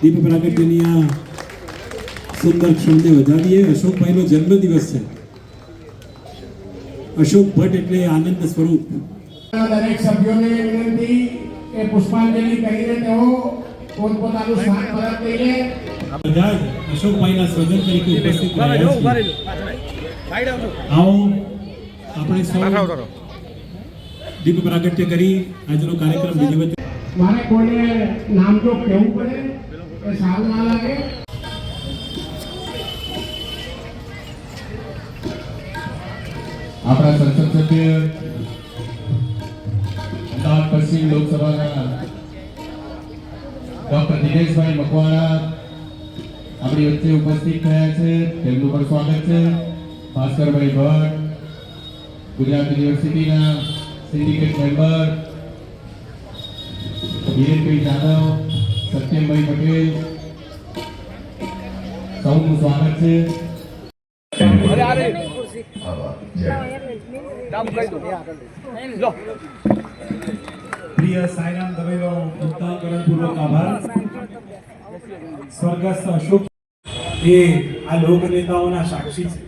દીપ પ્રાગટ્યની આ સુંદર ક્ષણને વધાવીએ. અશોકભાઈનો જન્મદિવસ છે. અશોક ભટ્ટ એટલે આનંદ સ્વરૂપ. દરેક સભ્યોને વિનંતી કે પુષ્પાંજલિ કરીને તેઓ પોતપોતાનું સ્થાન પરત લઈને બધા જ અશોકભાઈના સ્વજન તરીકે ઉપસ્થિત રહ્યા છે. આવો આપણે સૌ દીપ પ્રાગટ્ય કરી આજનો કાર્યક્રમ વિધિવત. મારે કોઈને નામ જો કહેવું પડે એ સારું ના લાગે. આપણા સંસદ સભ્ય અમદાવાદ પશ્ચિમ લોકસભાના ડોક્ટર દિનેશભાઈ મકવાણા આપણી વચ્ચે ઉપસ્થિત થયા છે. તેમનું પણ સ્વાગત છે. ભાસ્કરભાઈ ભટ્ટ, ગુજરાત યુનિવર્સિટીના સિન્ડિકેટ મેમ્બર, હિરેનભાઈ જાદવ, સત્યમભાઈ પટેલ, સૌનું સ્વાગત છે. પ્રિય સાઈરામ દવેનો ઉત્તાકરણપૂર્વક આભાર. સ્વર્ગસ્થ અશોક એ આ લોક નેતાઓના સાક્ષી છે.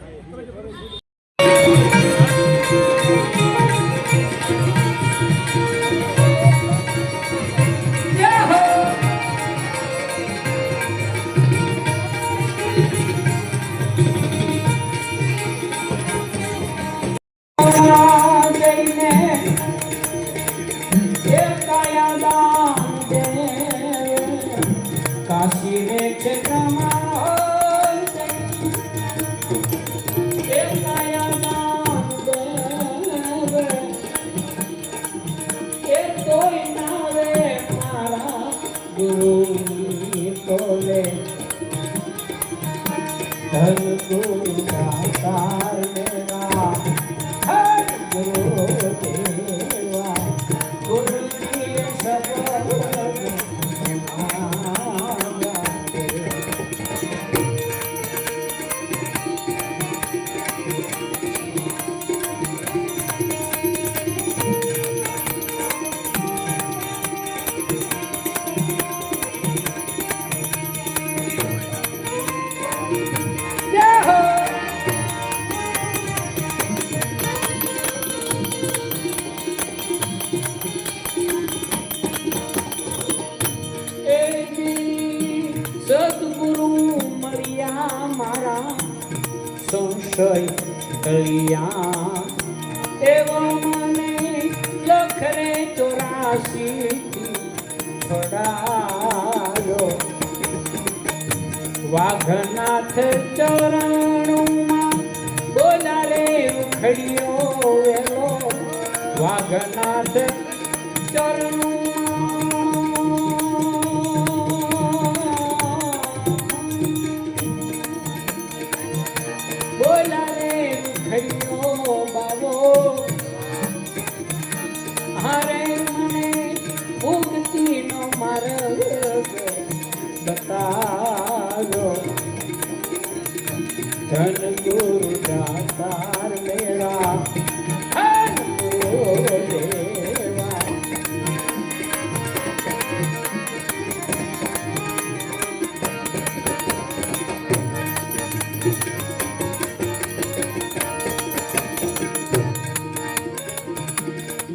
વાઘનાથ ચરણોમાં બોલારે ઉખડ્યો વેલો. વાઘનાથ બોલારે ઉખડ્યો બાબો. હારે મને મુક્તિનો માર્ગ બતાવ્યો. ધન ગુરુ દાતાર મેળા દેવા.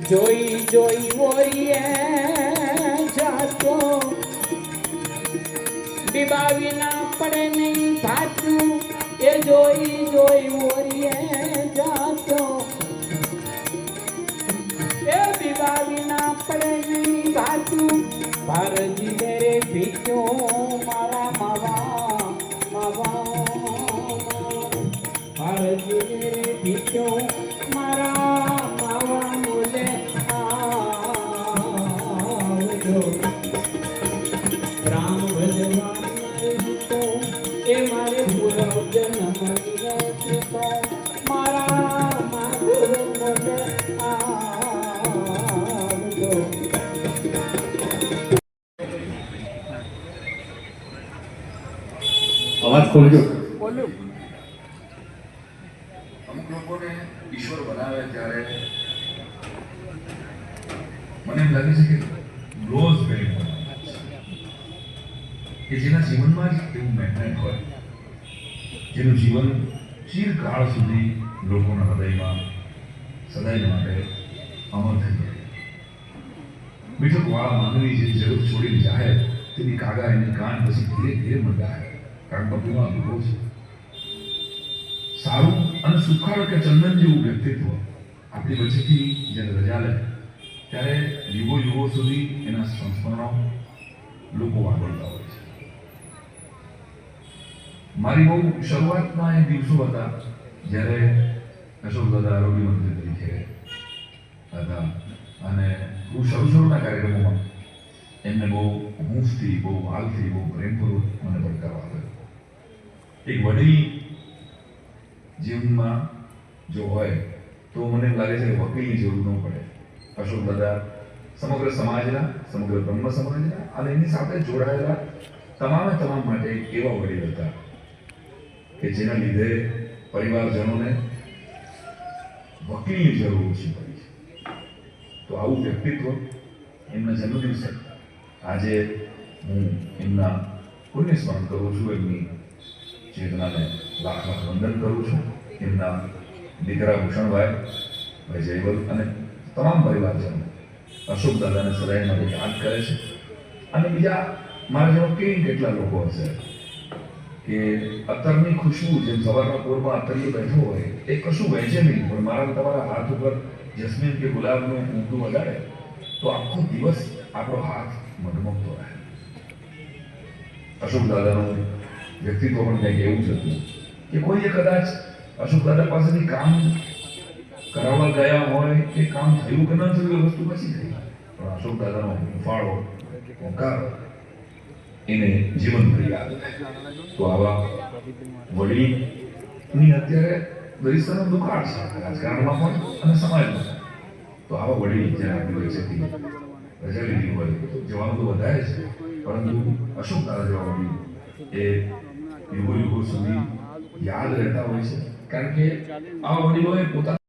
જોઈ જોઈ ઓરીએ જાતો બીબાવીના પડે નહીં ભાતું. એ જોઈ જોઈ ઓરીએ જાતો એ બીબાવીના પડે નહીં ભાતું. ભારજી મેરે ભીખ્યો મારા માવા માવા. ભારજી મેરે ભીખ્યો મારા માવા બોલે આવજો. રામ ભજવા એ મારે પૂરવ જન્મ મારા માધુર બોલે આવજો. અવાજ ખોલજો. અમુક લોકોને ઈશ્વર બનાવે ત્યારે મને એમ લાગે છે કે રોજ ગરીબ બનાવે છે. કે જેના જીવનમાં જ એવું મેગ્નેટ હોય, જેનું જીવન ચિરકાળ સુધી લોકોના હૃદયમાં સદાય માટે અમર થઈ જાય. બેઠકવાળા માનવી જે જરૂર છોડીને જાય તેની કાગા એની કાન પછી ધીરે ધીરે મંડાય, કારણ બધું અનુભવ છે. સારું અને સુખાળ કે ચંદન જેવું વ્યક્તિત્વ આપણી વચ્ચેથી જ્યારે રજા લે ત્યારે યુગો યુગો સુધી એના સંસ્મરણો લોકો વાપરતા હોય છે. મારી બહુ શરૂઆતના એ દિવસો હતા જ્યારે અશોક દાદા આરોગ્ય મંત્રી તરીકે હતા અને હું શરૂના કાર્યક્રમોમાં એમને બહુ હૂંફથી, બહુ હાલથી, બહુ પ્રેમપૂર્વક મને પડકારો આપ્યો. એક વડીલ જીવનમાં જો હોય તો મને એમ લાગે છે કે વકીલની જરૂર ન પડે. અશોક દાદા સમગ્ર સમાજના, સમગ્ર બ્રહ્મ સમાજના અને એની સાથે જોડાયેલા તમામ માટે એવા વડીલ હતા કે જેના લીધે પરિવારજનોને વકીલની જરૂર ઓછી પડી છે. તો આવું વ્યક્તિત્વ એમના જન્મદિવસે આજે હું એમના પુણ્ય સ્મરણ કરું છું, એમની ચેતનાને લાખ લાખ વંદન કરું છું. એમના દીકરા ભૂષણભાઈ, ભાઈ જયવલ અને તમામ પરિવારજનો અશોક દાદાને સદાય માટે યાદ કરે છે. અને બીજા મારા જેવા કેટલા લોકો હશે કે અત્તરની ખુશ્બુ જેમ સવારના પોરમાં અત્તરીએ બેઠો હોય એ કશું વહેંચે નહીં, પણ મારા તમારા હાથ ઉપર જસ્મીન કે ગુલાબનું ઊંટું વગાડે તો આખો દિવસ આપણો હાથ મગમગતો રહે. અશોક દાદાનું વ્યક્તિત્વ પણ કંઈક એવું જ હતું કે કોઈએ કદાચ અશોક દાદા પાસેથી કામ કરાવવા ગયા હોય કે કામ થયું કે ન થયું એ વસ્તુ પછી થઈ, પણ અશોક દાદાનો હુંફાળો, હોંકાર એને જીવનભર યાદ રહે. તો આવા વડીલની અત્યારે દરિસ્તરનો દુકાળ છે રાજકારણમાં પણ અને સમાજમાં. તો આવા વડીલ જ્યારે આપણી વચ્ચેથી રજા લીધી હોય તો જવાનું તો વધારે છે, પરંતુ અશોક દાદા જેવા વડીલ એ યુગો યુગો સુધી યાદ રહેતા હોય છે, કારણ કે આ વડીલોએ પોતાના